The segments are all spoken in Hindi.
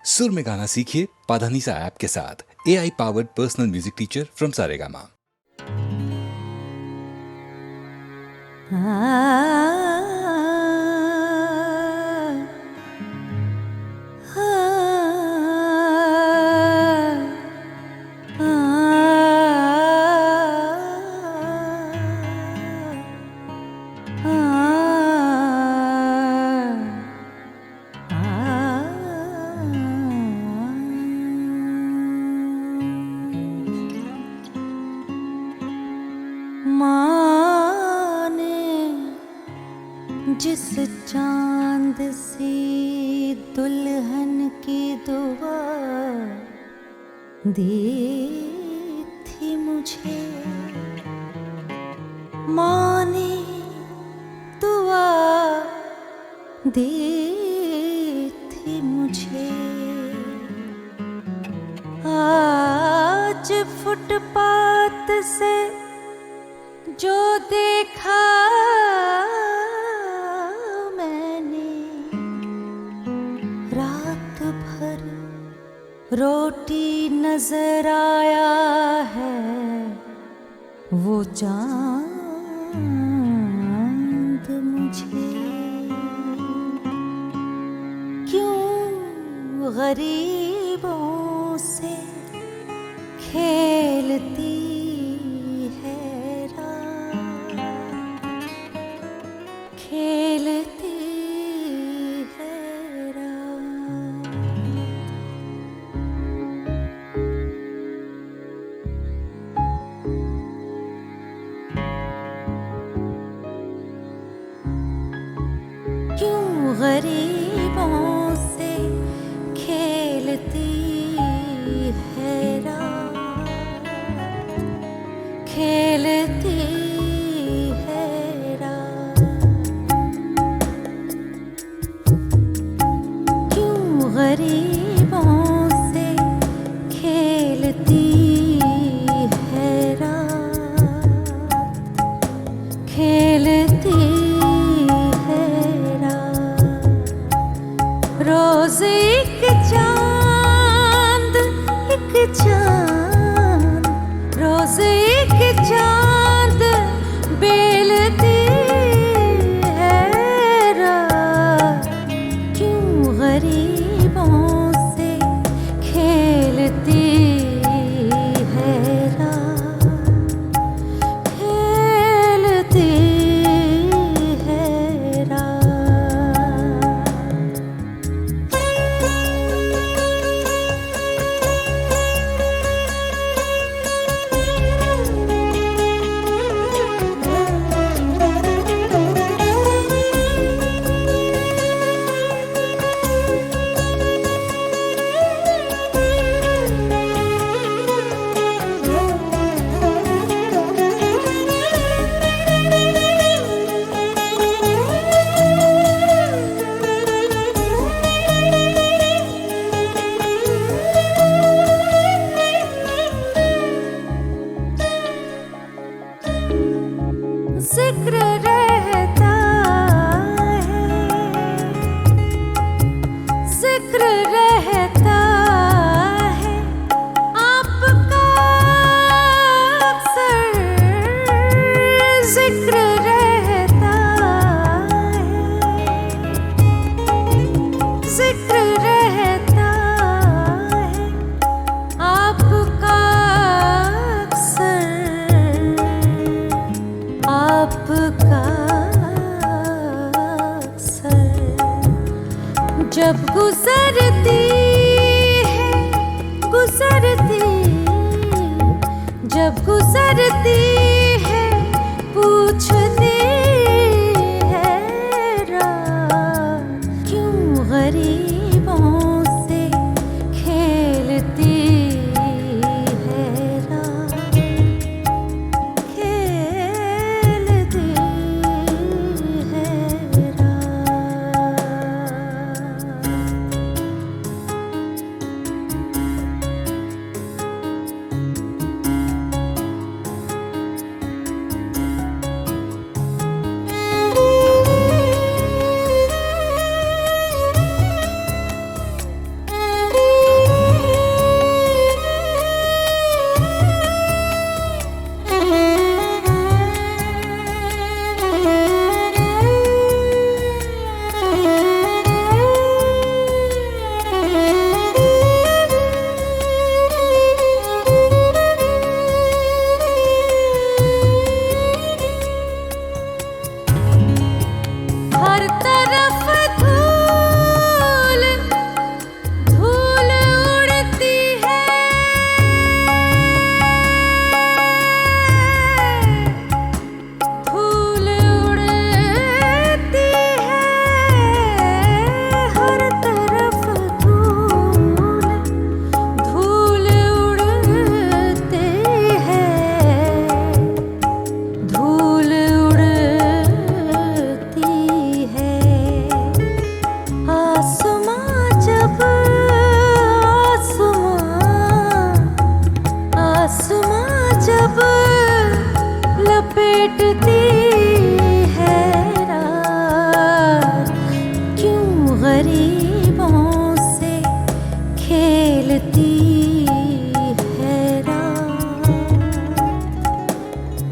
सुर में गाना सीखिए पाधानीसा ऐप के साथ। AI powered personal music teacher from Saregama. जिस चांद सी दुल्हन की दुआ दी थी मुझे, माँ ने दुआ दी थी मुझे। आज फुटपाथ से जो देखा रोटी नजर आया है वो चांद मुझे। क्यों गरीबों से खेलती है रात, खेलती गरीबों से खेलती है रात, खेलती है रात। क्यों गरीबों से खेलती है रात, खेलती रोज एक चांद, एक चांद, रोज एक चांद बेलती है रात। क्यों गरीबों से खेलती है रात, खेलती है रात। जिक्र रहता है, जिक्र रहता है आपका अक्सर, जिक्र रहता है, जिक्र रहता है आपका अक्सर, आपका अक्सर। जब गुजरती है, गुजरती, जब गुजरती है पूछती है रात। क्यों गरीबों से खेलती है रात, खेलती है रात।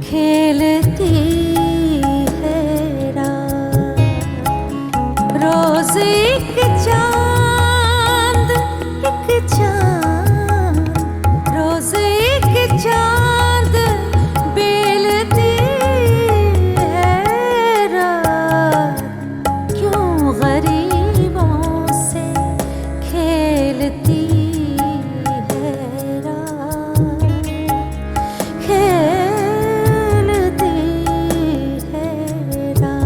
खेलती है रात। रोज एक चांद रोज एक चांद बेलती है रात। क्यों गरीबों से खेलती है रात। खेलती है रात।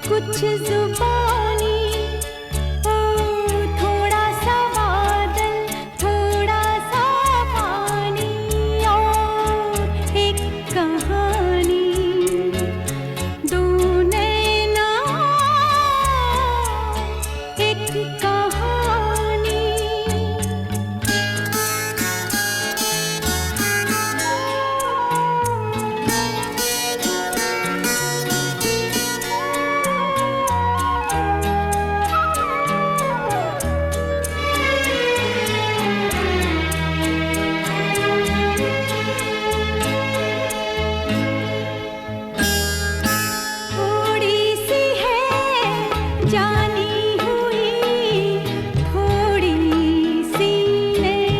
कुछ जुबानी ओ थोड़ा सा बादल थोड़ा सा पानी और एक कहानी दो नैना एक कहानी। जानी हुई थोड़ी सी नई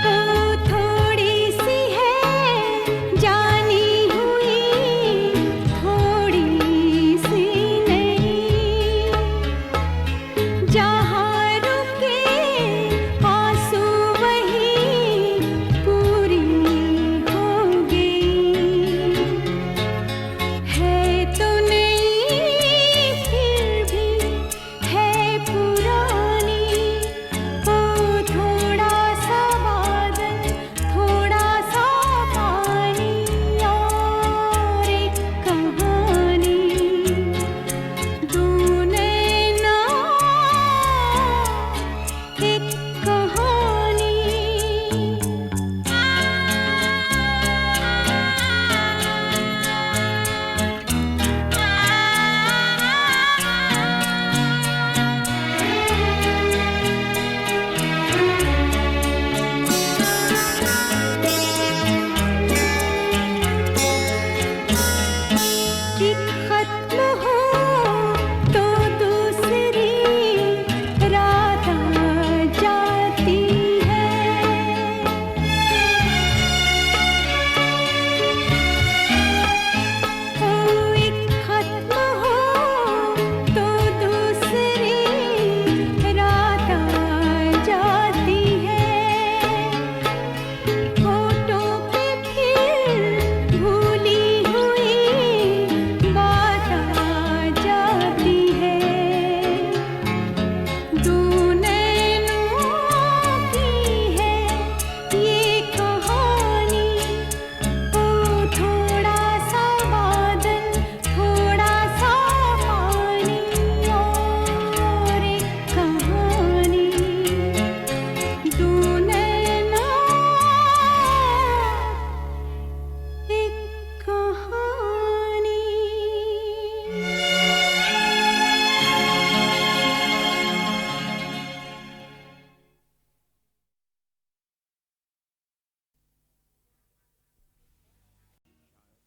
तो थोड़ी सी है जानी हुई थोड़ी सी नई। जहाँ रुके आंसू वही पूरी हो गई।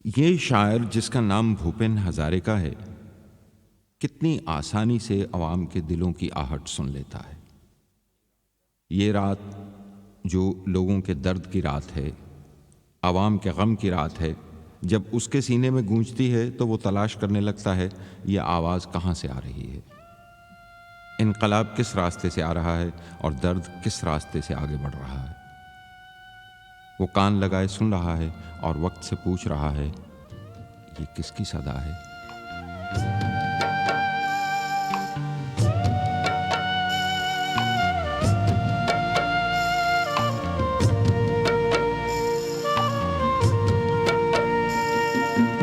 ये शायर जिसका नाम भूपेन हजारिका है, कितनी आसानी से अवाम के दिलों की आहट सुन लेता है। ये रात जो लोगों के दर्द की रात है, अवाम के गम की रात है, जब उसके सीने में गूंजती है तो वो तलाश करने लगता है ये आवाज़ कहाँ से आ रही है, इनकलाब किस रास्ते से आ रहा है और दर्द किस रास्ते से आगे बढ़ रहा है। वो कान लगाए सुन रहा है और वक्त से पूछ रहा है ये किसकी सदा है।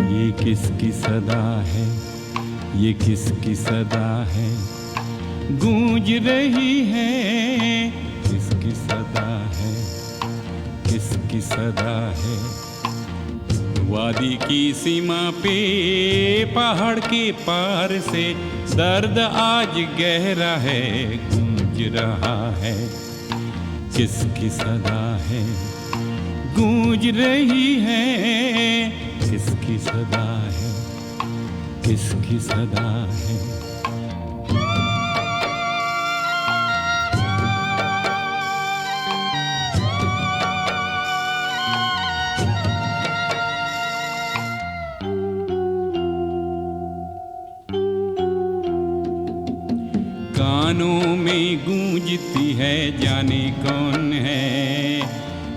ये किसकी सदा है, ये किसकी सदा है, गूंज रही है, किसकी सदा है, किसकी सदा है। वादी की सीमा पे पहाड़ के पार से दर्द आज गहरा है, गूंज रहा है, किसकी सदा है, गूंज रही है, किसकी सदा है, किसकी सदा है। कानों में गूंजती है जाने कौन है,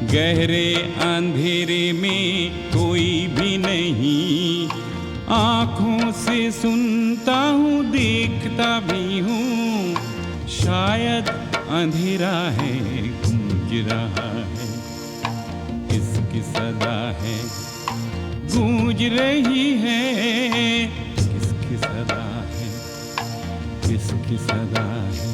गहरे अंधेरे में कोई भी नहीं, आँखों से सुनता हूँ देखता भी हूँ, शायद अंधेरा है, गूंज रहा है, किसकी सदा है, गूंज रही है, किसकी सदा है, किसकी सदा है।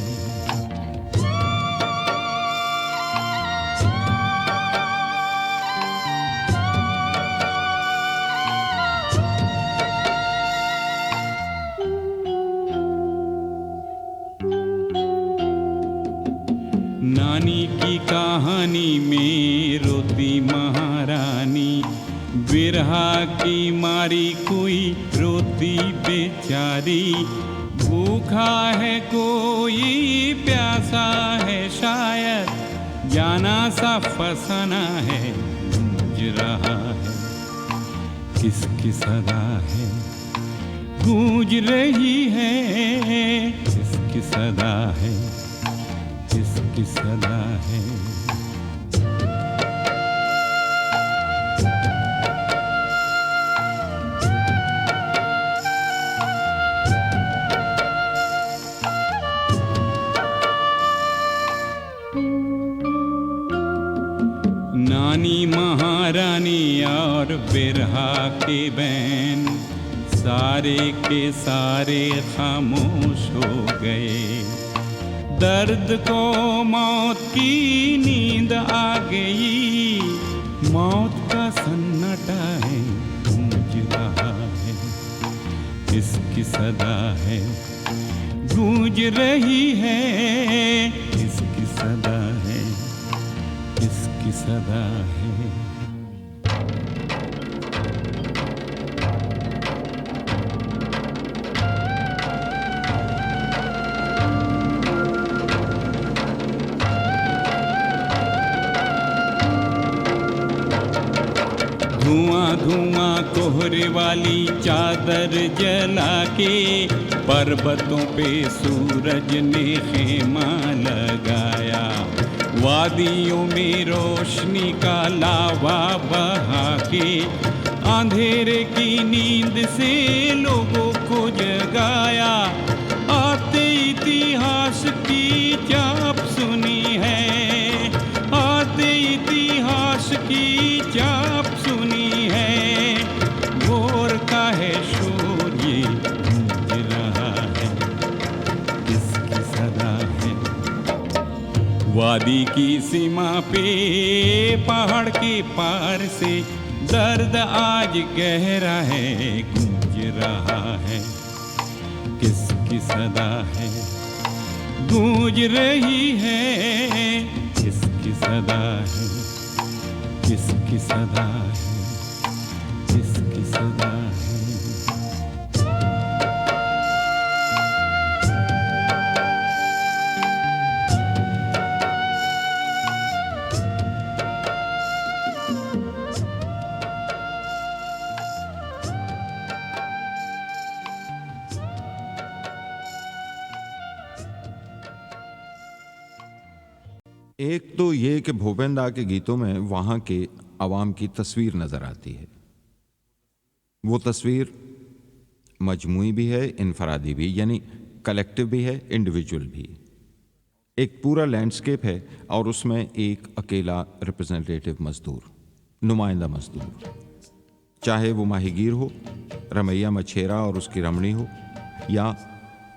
नानी की कहानी में रोती महारानी, बिरहा की मारी कोई रोती बेचारी, भूखा है कोई प्यासा है शायद, जाना सा फसाना है, गूंज रहा है, किसकी सदा है, गूंज रही है, किसकी सदा है, किसकी सदा है। नानी महारानी और बिरहा के बैन सारे के सारे खामोश हो गए, दर्द को मौत की नींद आ गई, मौत का सन्नाटा है, गूंज रहा है, किसकी सदा है, गूंज रही है, किसकी सदा है, किसकी सदा है। धुआं धुआं कोहरे वाली चादर जला के पर्वतों पे सूरज ने खेमा लगाया, वादियों में रोशनी का लावा बहा के अंधेरे की नींद से लोगों को जगाया, आते इतिहास की चाप सुनी है, आते इतिहास की चाप सुनी है, भोर का है शोर ये गूंज रहा है, किसकी सदा है। वादी की सीमा पे पहाड़ के पार से दर्द आज गहरा है, गूंज रहा है, किसकी सदा है, गूंज रही है, किसकी सदा है, किसकी सदा है, किसकी सदा है। एक तो ये कि भूपेन दा के गीतों में वहाँ के अवाम की तस्वीर नज़र आती है। वो तस्वीर मजमूई भी है, इनफरादी भी, यानी कलेक्टिव भी है, इंडिविजुअल भी। एक पूरा लैंडस्केप है और उसमें एक अकेला रिप्रेजेंटेटिव मजदूर, नुमाइंदा मजदूर, चाहे वो माहीगीर हो, रमैया मछेरा और उसकी रमणी हो, या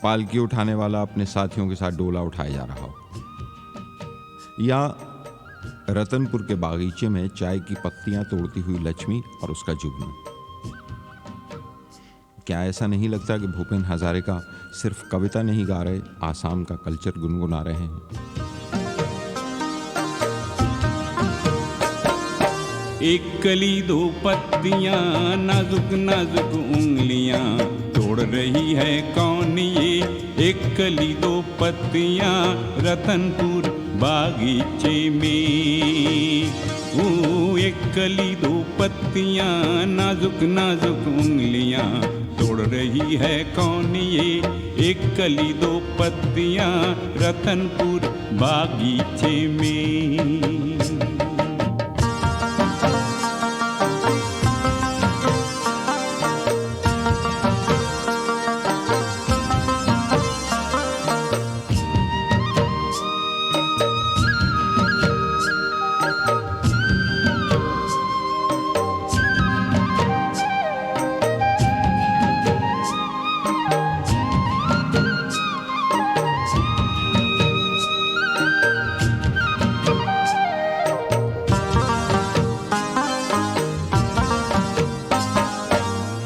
पालकी उठाने वाला अपने साथियों के साथ डोला उठाया जा रहा हो, या रतनपुर के बागीचे में चाय की पत्तियां तोड़ती हुई लक्ष्मी और उसका जुगनू। क्या ऐसा नहीं लगता कि भूपेन हजारिका सिर्फ कविता नहीं गा रहे, आसाम का कल्चर गुनगुना रहे हैं? एक कली दो पत्तियां, नाजुक नाजुक उंगलियां, तोड़ रही है कौन ये? एक कली दो पत्तियां, रतनपुर बागीचे में। एक कली दो पत्तियां, नाजुक नाजुक उंगलियां, तोड़ रही है कौन ये? एक कली दो पत्तियां, रतनपुर बागीचे में।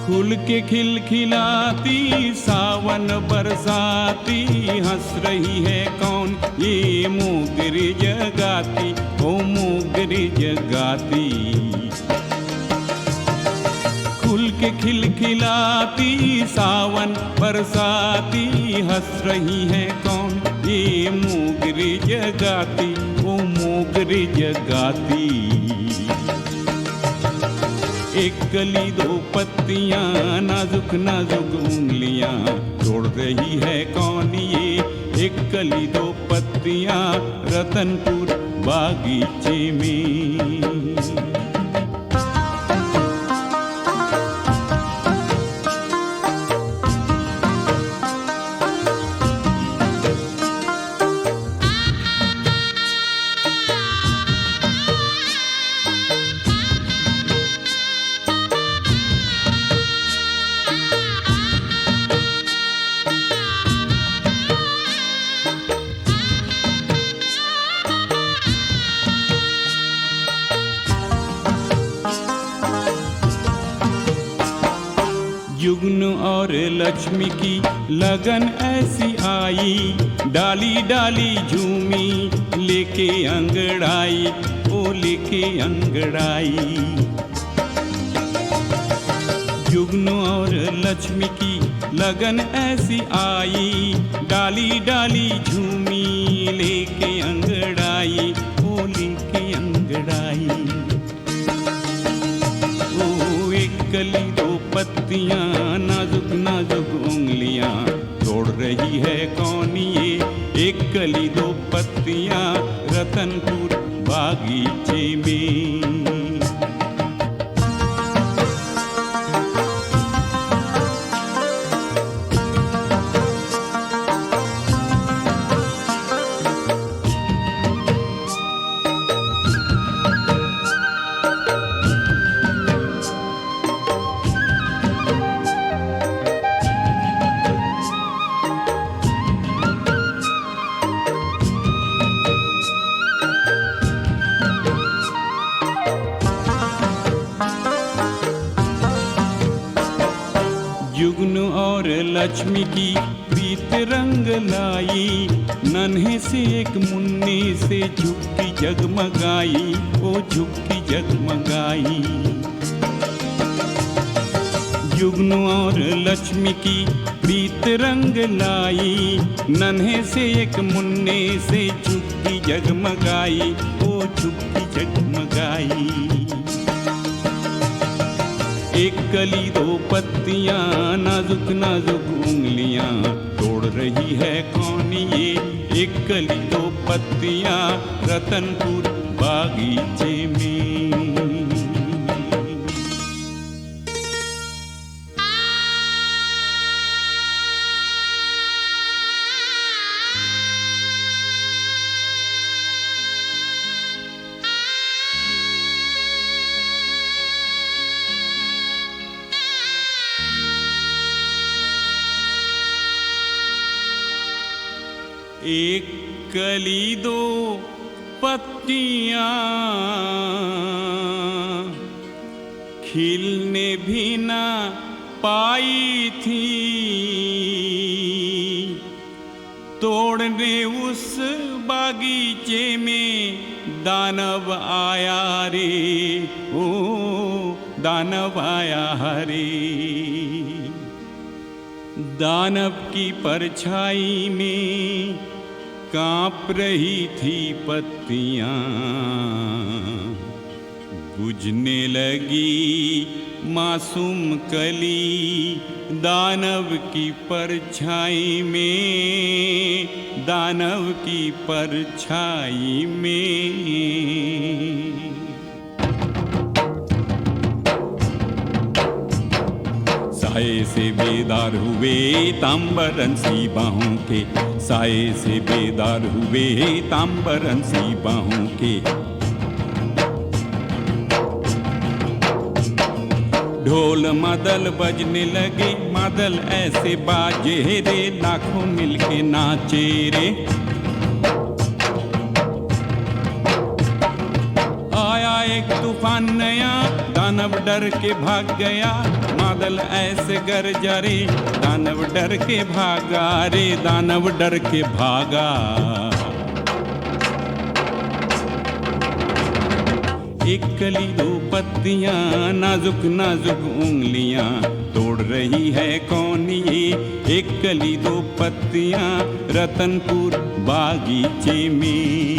खुल के खिलखिलाती सावन बरसाती, हंस रही है कौन? ये मोगरी जगाती, ओ मोगरी जगाती। खुल के खिलखिलाती सावन बरसाती, हंस रही है कौन? ये मोगरी जगाती, ओ मोगरी जगाती। एक कली दो पत्तियां, नाजुक नाजुक उंगलियां, तोड़ रही है कौन ये? एक कली दो पत्तियां, रतनपुर बागीचे में। जुगनू और लक्ष्मी की लगन ऐसी आई, डाली डाली झूमी लेके अंगड़ाई, ओ लेके अंगड़ाई। जुगनू और लक्ष्मी की लगन ऐसी आई, डाली डाली झूमी लेके अंगड़ाई, ओ लेके अंगड़ाई। ओ एक कली दो पत्तियां, नाजुक नाजुक उंगलियां, तोड़ रही है कौन ये? एक कली दो पत्तियां, रतनपुर बागीचे में। जुगनू और लक्ष्मी की प्रीत रंग लाई, नन्हे से एक मुन्ने से झुक्की जगमगाई, ओ झुक्की जगमगाई। जुगनू और लक्ष्मी की प्रीत रंग लाई, नन्हे से एक मुन्ने से चुप्पी जगमगाई, ओ चुप्पी जगमगाई। एक कली दो पत्तियां, नाजुक नाजुक उंगलियां, तोड़ रही है कौन ये? एक कली दो पत्तियां, रतनपुर बागीचे में। एक कली दो पत्तियां, खिलने भी ना पाई थी, तोड़ने उस बागीचे में दानव आया रे, ओ दानव आया रे। दानव की परछाई में कांप रही थी पत्तियां, बुझने लगी मासूम कली दानव की परछाई में, दानव की परछाई में। साए से बेदार हुए तांबरन सी बाहों के, साए से बेदार हुए तांबरन सी बाहों के। ढोल मादल बजने लगे, मादल ऐसे बाजे रे, लाखों मिलके नाचे रे। आया एक तूफान नया, दानव डर के भाग गया, बादल ऐसे गरजा रे, दानव डर के भागा रे, दानव डर के भागा। एक कली दो पत्तियां, नाजुक नाजुक उंगलियां, तोड़ रही है कौन ये? एक कली दो पत्तियां, रतनपुर बागीचे में,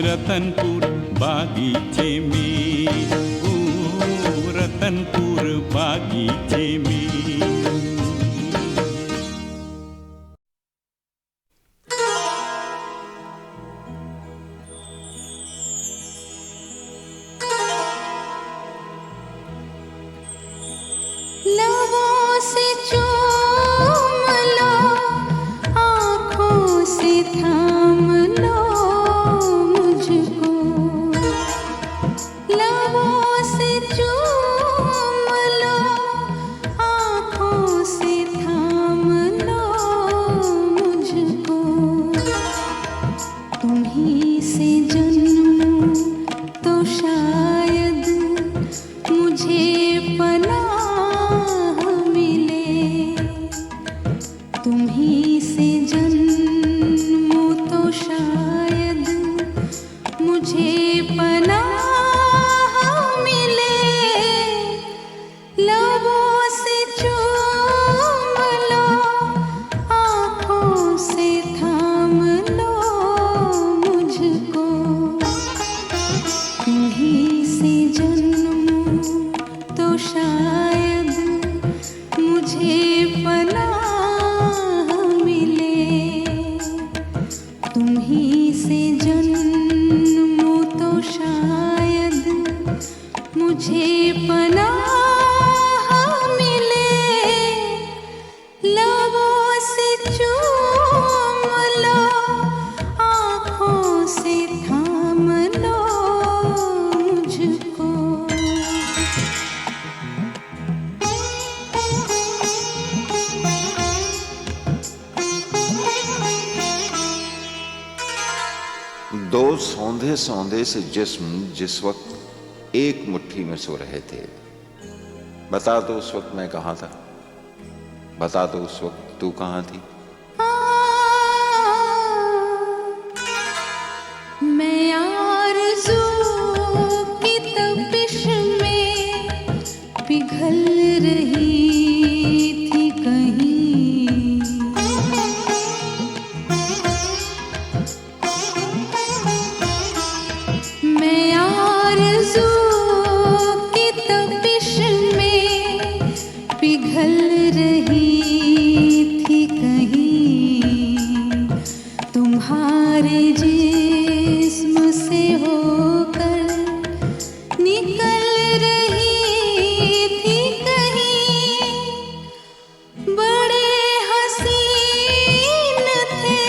रतनपुर बागीचे में, ओ रतनपुर बागीचे में। लबों से चूम लो, आँखों से थाम लो मुझको, लबों से चूम लो, आँखों से थाम लो मुझको, तुम्हीं से जन्मूं तो शायद मुझे पनाह तुम्हीं से जन्मूं तो शायद मुझे पनाह मिले। लबों से चूम लो, आँखों से थाम लो मुझको, तुम्हीं से जन्मूं तो शायद मुझे पनाह तुम्हीं से जन्मूं तो शायद मुझे पनाह मिले। लबों से चूम लो, आँखों से थाम लो मुझको। दो सौंधे सौंधे से जिस्म जिस वक्त एक मुट्ठी में सो रहे थे, बता दो उस वक्त मैं कहाँ था, बता दो उस वक्त तू कहाँ थी। मैं आरज़ू की तपिश में पिघल निकल रही थी कहीं, बड़े हसीन थे,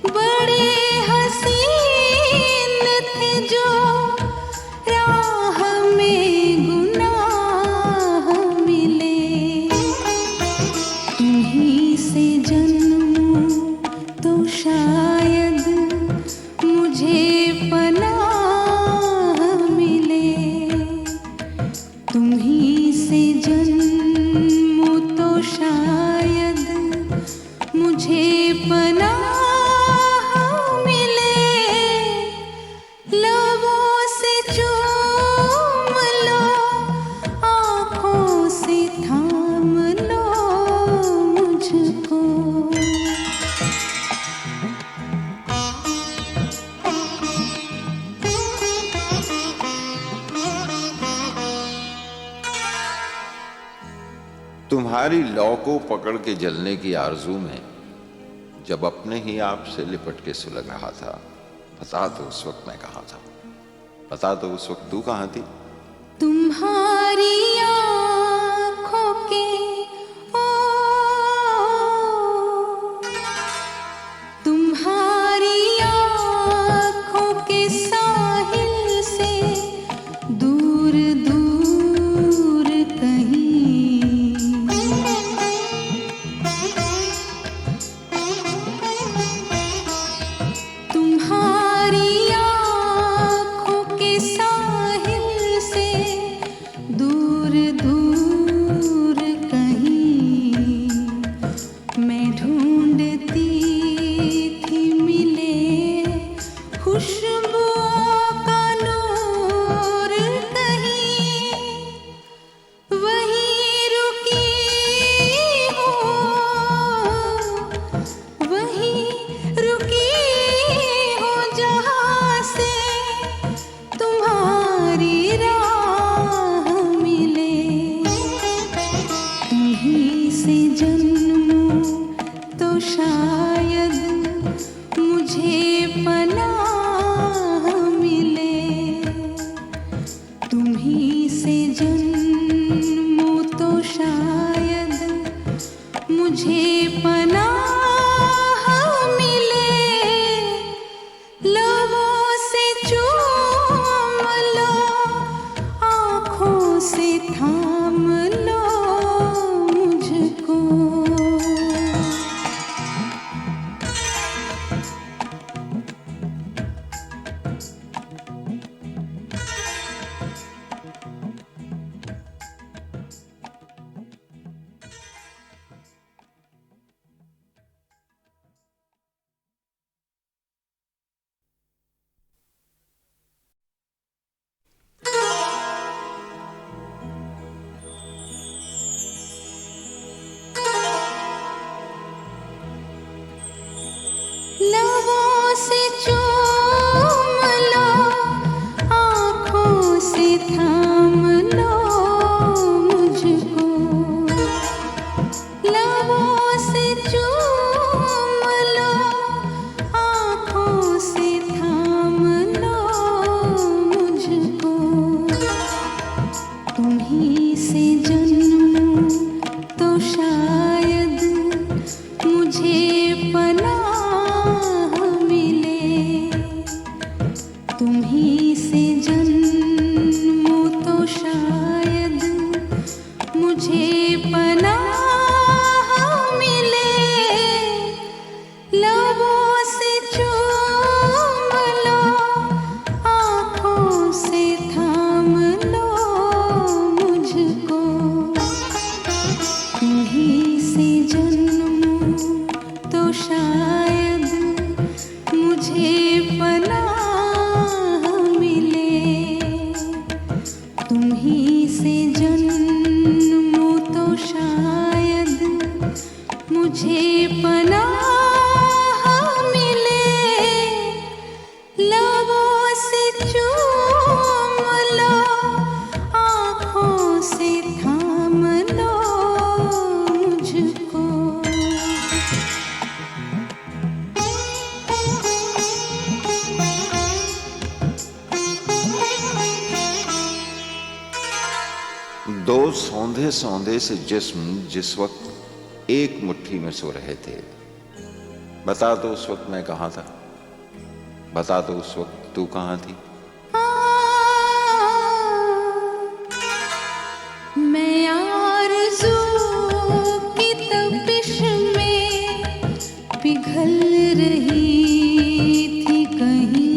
बड़े हसीन थे जो राह में गुनाह मिले। तुम्हीं से जन्मूं तो शायद मुझे पनाह मिले। तुम्हीं से जन्मूं तो शायद मुझे पनाह मिले। लबों से चूम लो, आँखों से थाम लो मुझको। तुम्हारी लौ को पकड़ के जलने की आरजू में जब अपने ही आप से लिपट के सुलग रहा था, बता तो उस वक्त मैं कहाँ था, बता तो उस वक्त तू कहाँ थी। तुम्हारी आँखों के ओ, तुम्हारी आँखों के साहिल से दूर दूर कहीं, तुम्हारी आँखों के साहिल से दूर दूर दो सौंधे सौंधे से जिस्म जिस वक्त एक मुट्ठी में सो रहे थे, बता दो उस वक्त मैं कहां था, बता दो उस वक्त तू कहां थी। मैं आरज़ू की तपिश में पिघल रही थी कहीं,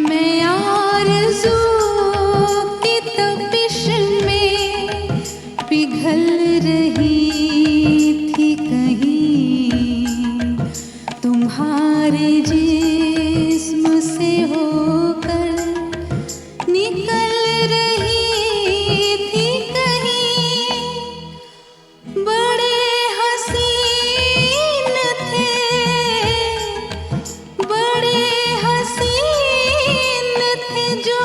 मैं आरज़ू की तपिश में पिघल रही थी कहीं, तुम्हारे जिस्म से होकर निकल रही थी कहीं। बड़े हसीन थे, बड़े हसीन थे जो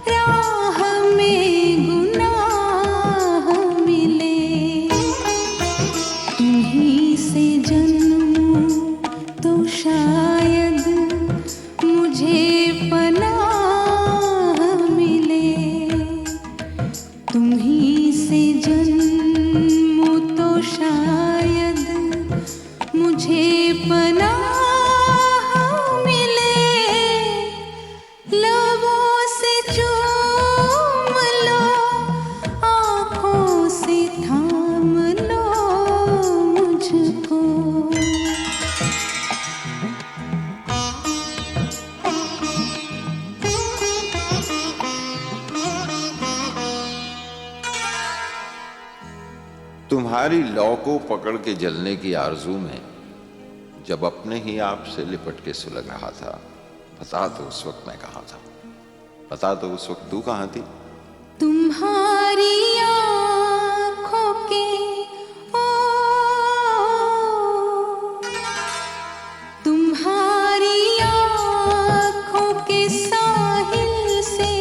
राह में गुनाह मिले। तुम्हीं से जन्मूं तो शायद मुझे पनाह मिले, तुम्हीं से जन्मूं तो शायद मुझे पनाह मिले। लबों से चूम लो, आँखों से थाम लो मुझको। तुम्हारी लौ को पकड़ के जलने की आरजू में जब अपने ही आप से लिपट के सुलग रहा था, बता दो उस वक्त मैं कहां था, बता दो उस वक्त तू कहां थी। तुम्हारी आँखों के ओ, तुम्हारी आँखों के साहिल से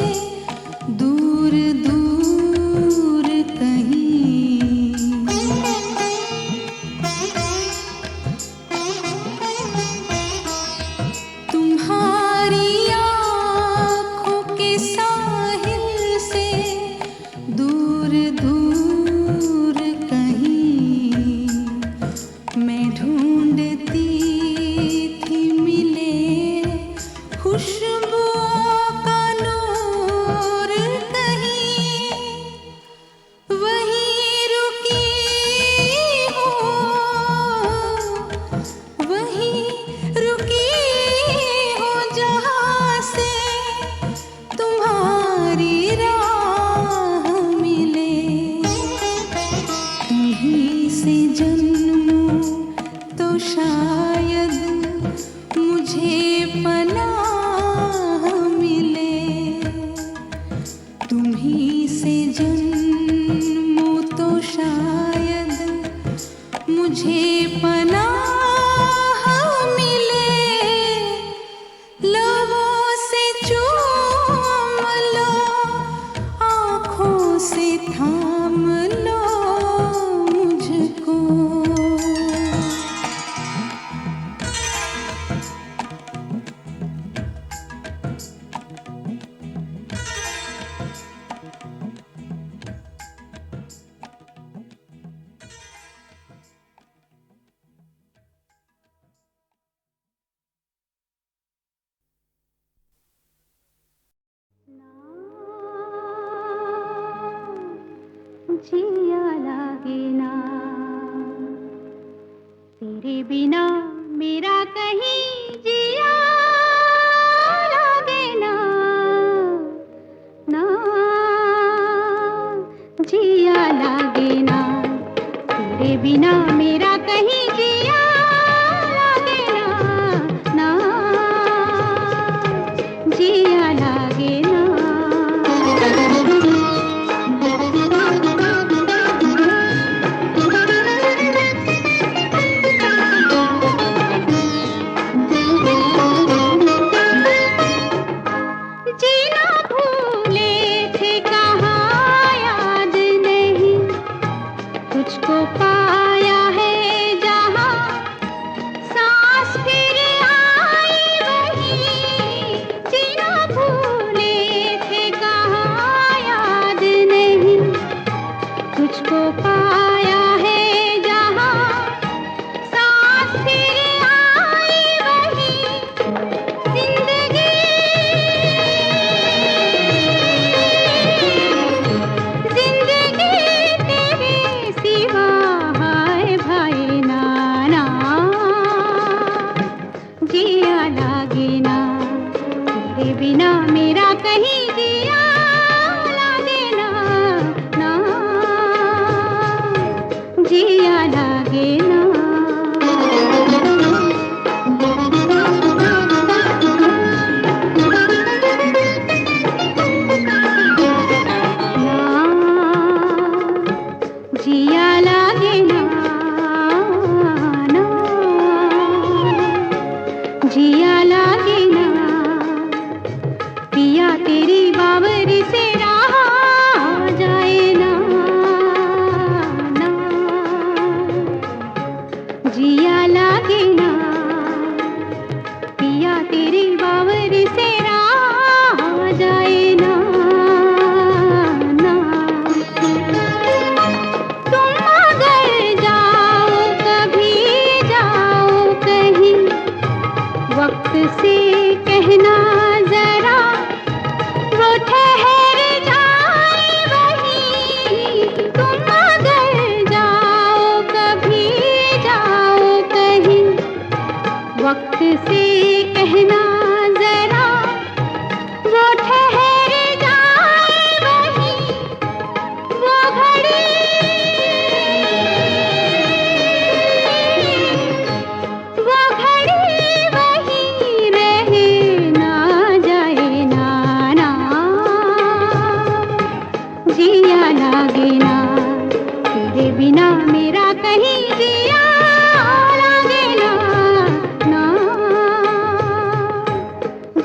दूर दूर कहीं, तुम्हारी आँखों के साहिल से दूर दूर कहीं, मैं ढूंढती थी मिले खुशबुओं का नूर कहीं। वहीं रुकी हूँ, वहीं रुकी हूँ जहाँ से तुम्हारी राह मिले। तुम्हीं से जन्मूं तो शायद मुझे पनाह मिले, तुम्हीं से जन्मूं तो शायद मुझे पनाह मिले। लबों से चूम लो, आँखों से थाम लो मुझको। जिया लागे ना तेरे बिना, मेरा कहीं जिया लागे ना, ना जिया लागे ना तेरे बिना, मेरा कहीं जिया लागे ना, ना जिया लागे ना। तुझको पाया है जिया लागे ना पिया तेरी बावर से राह जाए ना ना तुम अगर जाओ कभी जाओ कहीं वक्त से कहना जरा वो ठहर जाए वहीं तुम अगर जाओ कभी जाओ कहीं वक्त से कहना जरा वो ठहर जाए वहीं वो घड़ी वहीं रहे ना जाए ना ना जिया लागे ना तेरे बिना मेरा कहीं जिया लागे ना ना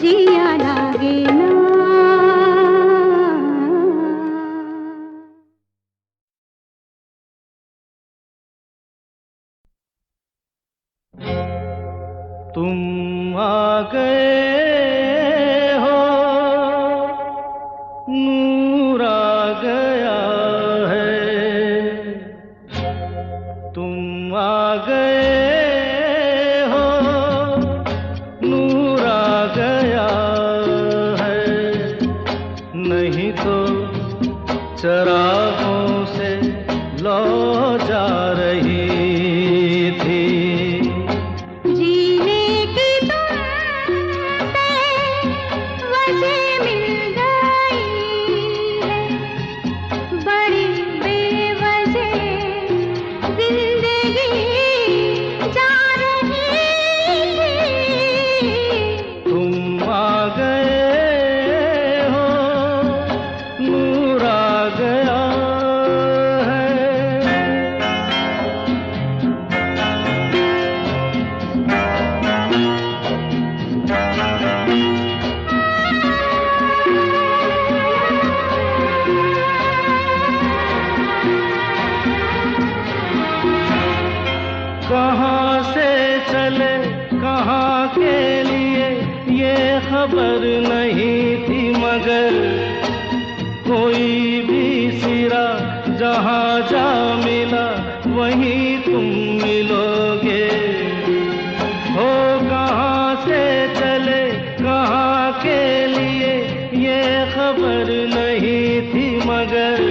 जिया लागे ना तुम आ गए हो नूर आ गया है तुम आ गए हो नूर आ गया है नहीं तो चरागों से लौ जा रही थी जीने की तुमसे वजह मिल गई है बड़ी बेवजह जिंदगी जा रही थी तुम आ गए हो नूर आ गया है कहाँ से चले कहाँ के लिए ये खबर नहीं थी मगर कोई भी सिरा जहाँ जा मिला वहीं तुम मिलोगे हो कहाँ से चले कहाँ के लिए ये खबर नहीं थी मगर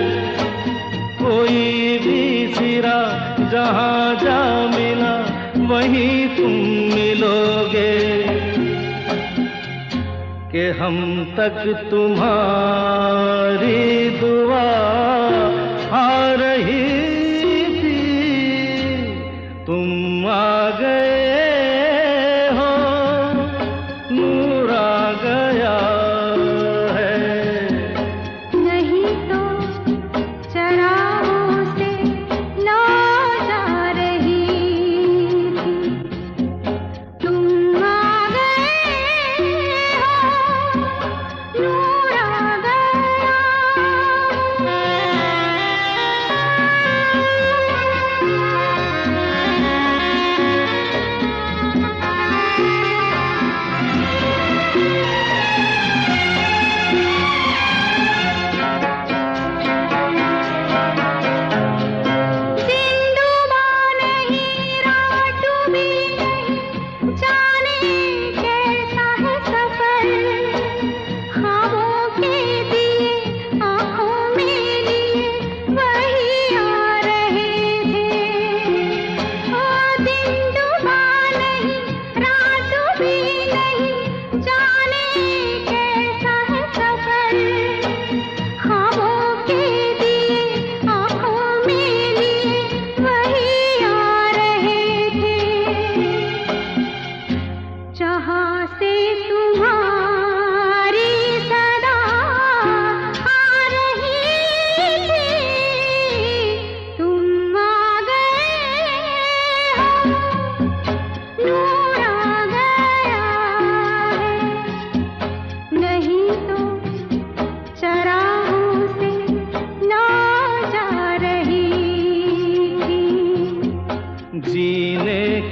कोई भी सिरा जहाँ जा मिला वहीं तुम मिलोगे कि हम तक तुम्हारी दुआ आ रही थी तुम आ गए हो नूर आ गया है नहीं तो चरागों से लौ जा रही थी तुम आ गए हो नूर आ गया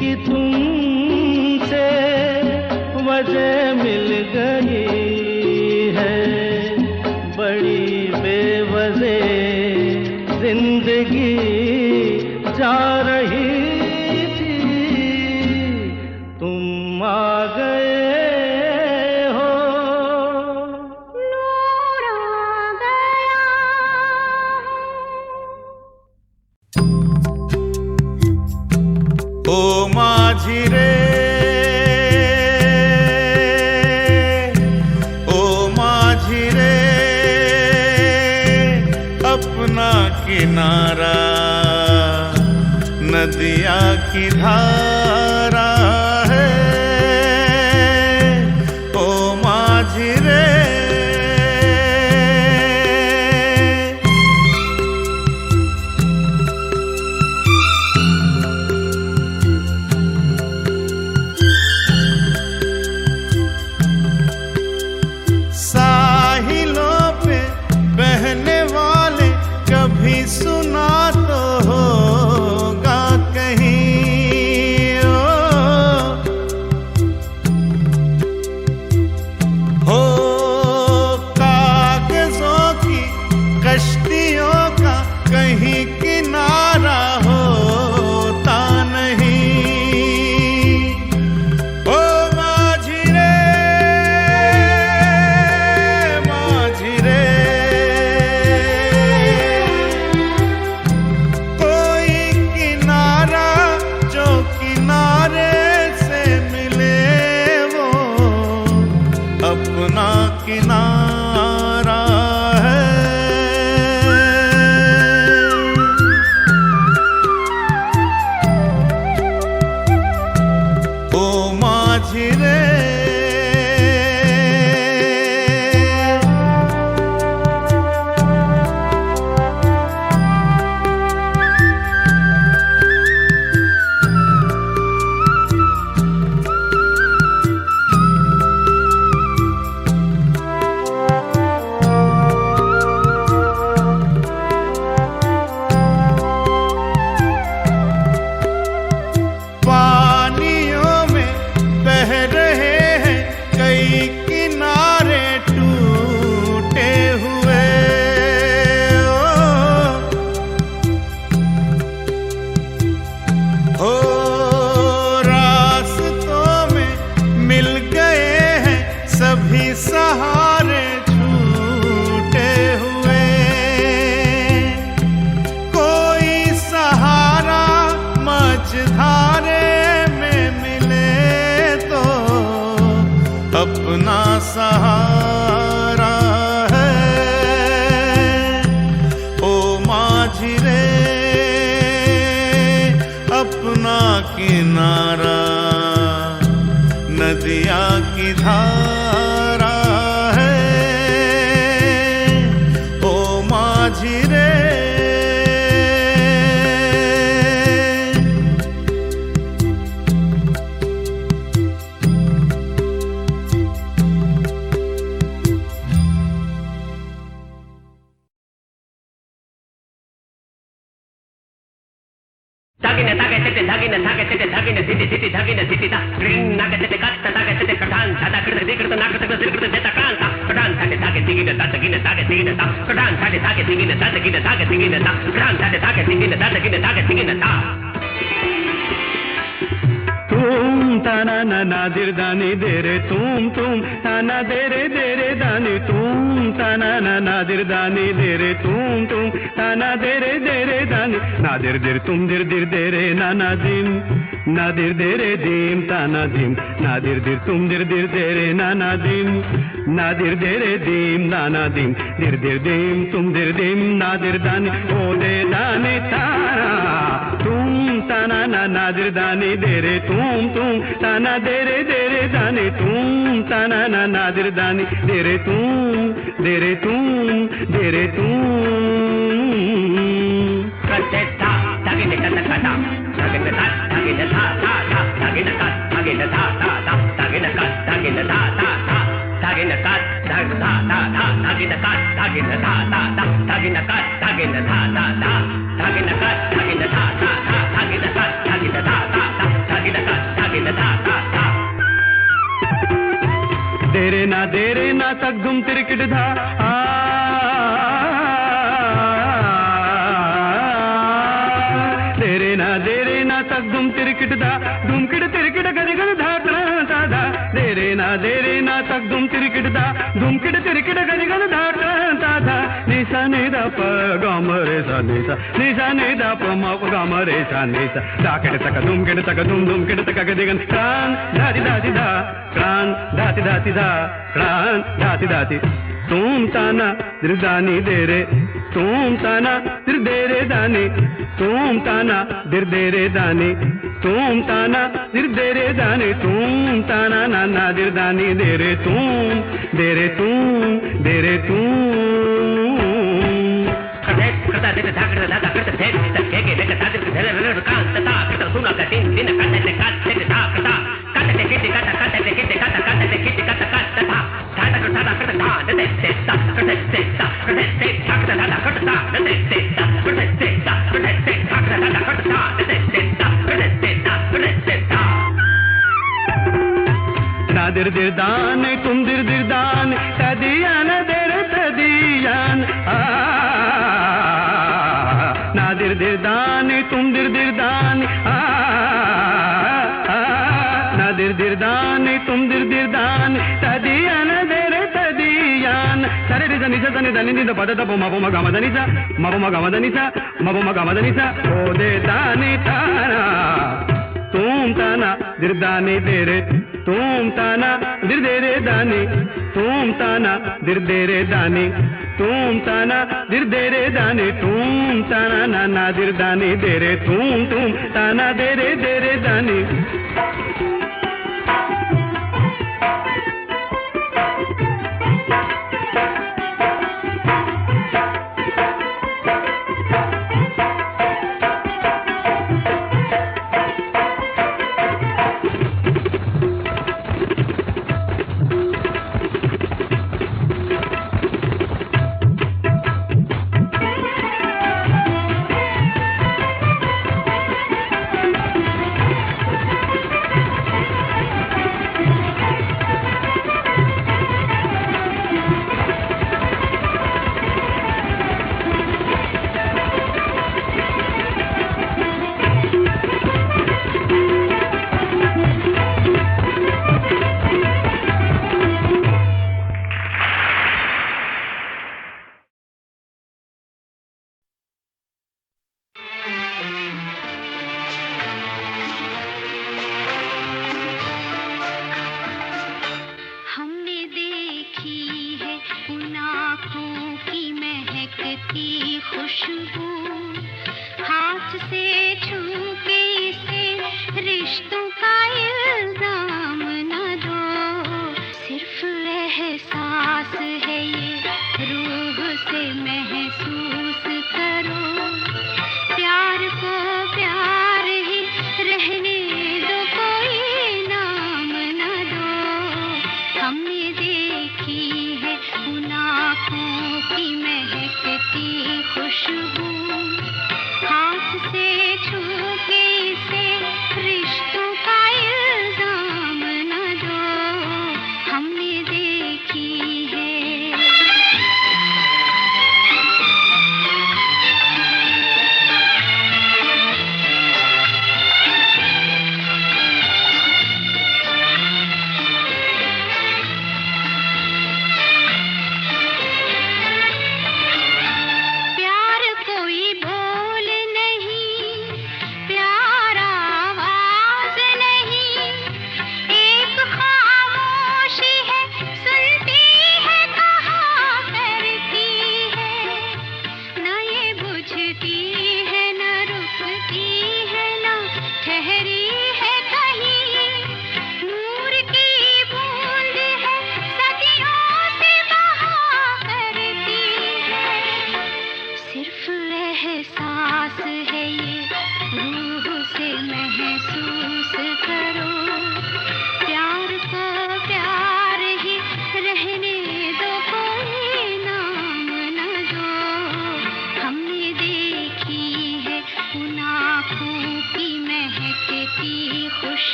की तुमसे वजह मिल गई है, बड़ी बेवजह जिंदगी जा रही थी, तुम आ गए हो। नूर आ गया। ओ माझी रे, ओ माझी रे, अपना किनारा नदिया की धारा है, ओ माझी रे। साहिलों पे बहने वाले कभी सुना तो होगा कहीं, हो कागजों की कश्तियों का कहीं किनारा होता नहीं, ओ माझी रे, माझी रे। कोई किनारा जो किनारे से मिले वो अपना किनारा है, ओ माझी रे। पानियों में बह रहे हैं कई किनारे टूटे हुए, हो रास्तों में मिल गए हैं सभी सहारे छूटे हुए, कोई सहारा मझधारे में मिले तो अपना सहारा है, ओ माझी रे, अपना किनारा नदिया की धारा है, ओ माझी रे। Tagina taga tete tagina taga tete tagina tete tete tagina tete ta green naga tete katta taga tete katan tada kirta dikrta naga tete dikrta tete kanta katan tade taga tigina ta tagina taga tigina ta katan tade taga tigina ta tagina taga tigina ta katan tade taga tigina ta tagina taga tigina ta तुम ताना ना नादिर दानी दे रे तुम ताना दे रे दानी तुम ताना ना नादिर दानी दे रे तुम ताना दे रे दानी नादिर दिर तुम दिर दे रे नाना दिम नादिर दे रे दिम ताना दिम नादिर दिर तुम दिर दे रे नाना दिम नादिर दे रे दिम नाना दिम दिर दिम तुम दिम नादिर दानी ओ दे दानी तारा तुम ताना ना नादिर दानी दे रे तुम ताना दे रे दानी तुम ताना ना नादिर दानी दे रे तुम दे रे तुम kate ta tagina kata kata tagina ta tagina ta ta ta tagina ka tagina ta ta ta tagina ka tagina ta ta ta tagina ka tagina ta ta ta tagina ka tagina ta ta ta tagina ka tagina ta ta ta tagina ka tagina ta ta ta tagina ka tagina ta ta ta tagina देरे ना तक धुम तिरकिट धा देरे ना तक धुम तिरकिट धा धुमकिट तिरकिट गज गज धा धा धा देरे ना तक धुम तिरकिट धा धुमकिट तिरकिट गज गज धा धा धा निशा ने दा प ग म रे सा निशा ने दा प म प ग म रे सा निशा दाकिट तक धुमकिट तक धुम धुमकिट तक गज गज कान धाति धाति धा कान धाति धाति धा कान धाति धाति तुम ताना दिरदानी दे रे तुम ताना दिर दे रे दानी तुम ताना दिर दे रे दानी तुम ताना दिर दे रे दानी तुम ताना नाना दिर दानी दे रे तुम दे रे तुम दे रे तुम करता दे धाकर दादा करता थे तक के लेके दादर के धरे रे कान तता करता सुना का दिन दिन काटे ते काटे ते धा करता काटे ते किटे काटा काटे ते किटे काटा काटे ते किटे काटा काटा धा काटा करता करता धा दे ते ता करते ते ता करते ते धाकर दादा करता दे ते ता करते ते ता करते ते धाकर दादा करता दे ते ता करते ते ता करते ते ता ना दिर दिर दान तुम दिर दिर दान तदियान दिर तदियान ना दिर दिर दान तुम दिर दिर दान ना दिर दिर दान तुम दिर दिर दान तदियान दिर तदियान सरे रे जनी जनी दनी द पद द म ग म दनी सा म ग म दनी सा म ग म दनी सा ओ दे दानी ताना तुम ताना दिर दानी दे रे तुम ताना दिर दे रे दानी तुम ताना दिर दे रे दानी तुम ताना दिर दे रे दानी तुम ताना नाना दिर दानी दे रे तुम ताना दे रे दानी